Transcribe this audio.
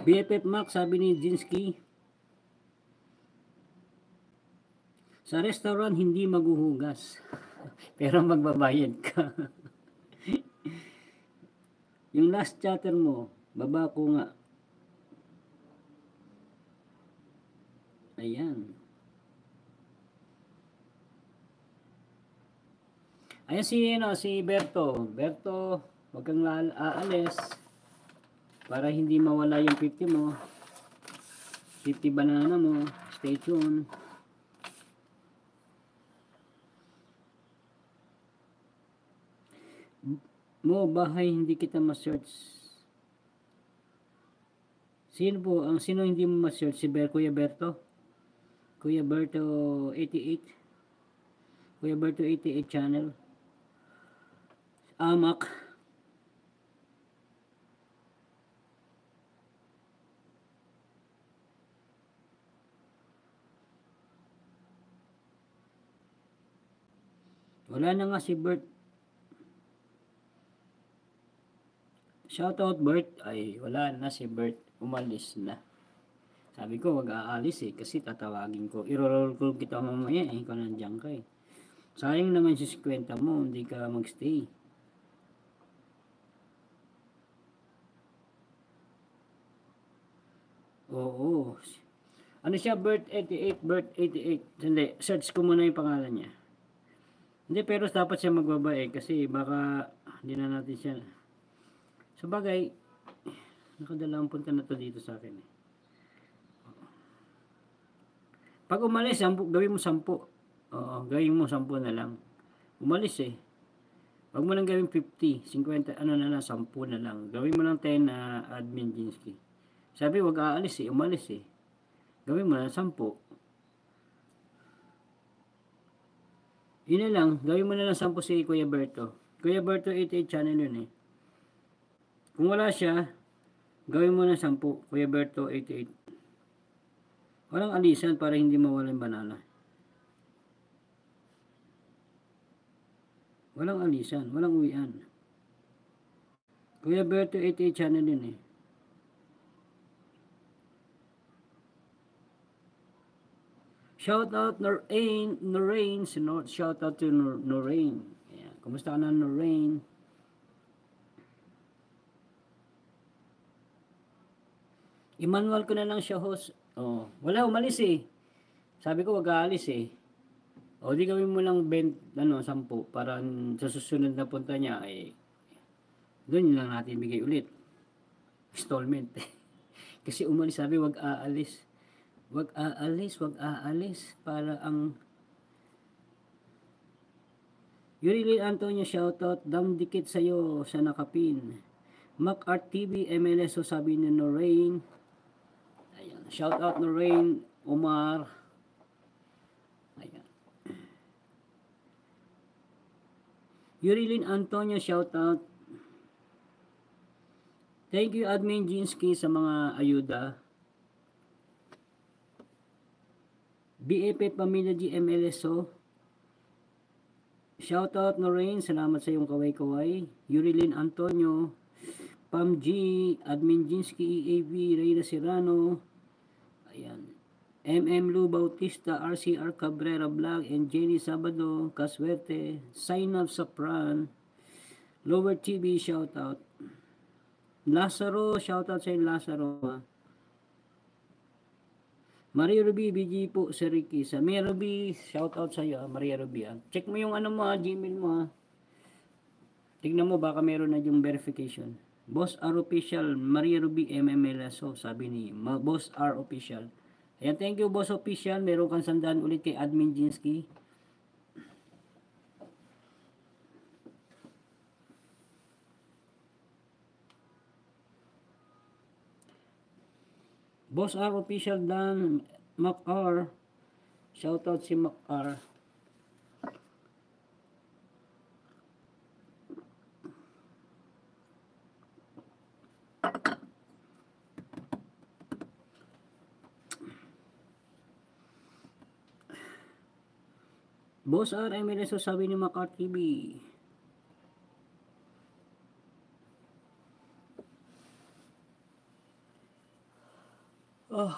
BFF Max, sabi ni Jinsky, sa restaurant hindi maghuhugas, pero magbabayad ka. Yung last chatter mo, baba ko nga. Ayan. Ayan si Berto. Berto, huwag kang aalis para hindi mawala yung 50 mo. 50 banana mo. Stay tuned. Mo, bahay hindi kita ma-search. Sino hindi mo ma-search? Si Kuya Berto? Kuya Berto 88? Kuya Berto 88 channel? Amak? Wala na nga si Bert. Shoutout Bert. Ay, wala na si Bert. Umalis na. Sabi ko, wag aalis eh. Kasi tatawagin ko. I-roll ko kita mamaya eh. Kung nandiyan ka eh. Sayang naman si 50 mo. Hindi ka magstay. Oo. Ano siya? Bert 88. Bert 88. Hindi. Search ko muna yung pangalan niya. Hindi, pero dapat siya magbaba eh. Kasi baka hindi na natin siya. Sa bagay, nakadalawang punta na to dito sa akin eh. Pag umalis, gawin mo 10. Oo, gawin mo 10 na lang. Umalis eh. Huwag mo lang gawin 50, 50, ano na lang, 10 na lang. Gawin mo lang 10 na admin Jinsky. Sabi, huwag aalis eh, umalis eh. Gawin mo lang 10. Yun na lang, gawin mo na lang 10 si Kuya Berto. Kuya Berto 88 channel yun eh. Kung wala siya, gawin mo na 10, Kuya Berto 88. Walang alisan para hindi mawala yung banana. Walang alisan, walang uwian. Kuya Berto 88 channel yun eh. Shout out Norraine, shout out to Norraine. Yeah. Kumusta ka na Norraine? Emmanuel ko na lang siya host. Oh, wala umalis eh. Sabi ko wag aalis eh. O di gawin mo lang 10 para sa susunod na punta niya ay doon lang natin bigay ulit. Installment. Kasi umalis, sabi wag aalis. Wag aalis para ang Yurilin Antonio shoutout, dam dikit sa'yo sa nakapin. Mac Art TV, MLS, so sabi ni Norraine. Ayan, shoutout Norraine, Omar. Ayan. Yurilin Antonio shoutout. Thank you Admin Jinsky sa mga ayuda. BFF Pamilya GMLSO. Shoutout Norraine, salamat sa iyong kaway-kaway. Yurilin Antonio, Pam G, Admin Jinsky, EAV, Reyna Serrano, ayan, Lu Bautista, RCR Cabrera Vlog, and Jenny Sabado, Kaswerte, Sign Up Sopran, Lower TV, shoutout. Lazaro, shoutout sa Lazaro. Maria Ruby, BG po, Sir Ricky. Sa Maria Ruby, shoutout sa iyo, Maria Ruby. Check mo yung Gmail mo. Tignan mo, baka meron na yung verification. Boss R Official, Maria Ruby, MMLSO, sabi ni Boss R Official. Ayan, thank you, Boss Official. Meron kang sandaan ulit kay Admin Jinsky. Boss R Official Dan Mac-R. Shoutout si Mac-R. Boss R MLS, sabi ni Mac-R TV. Ah.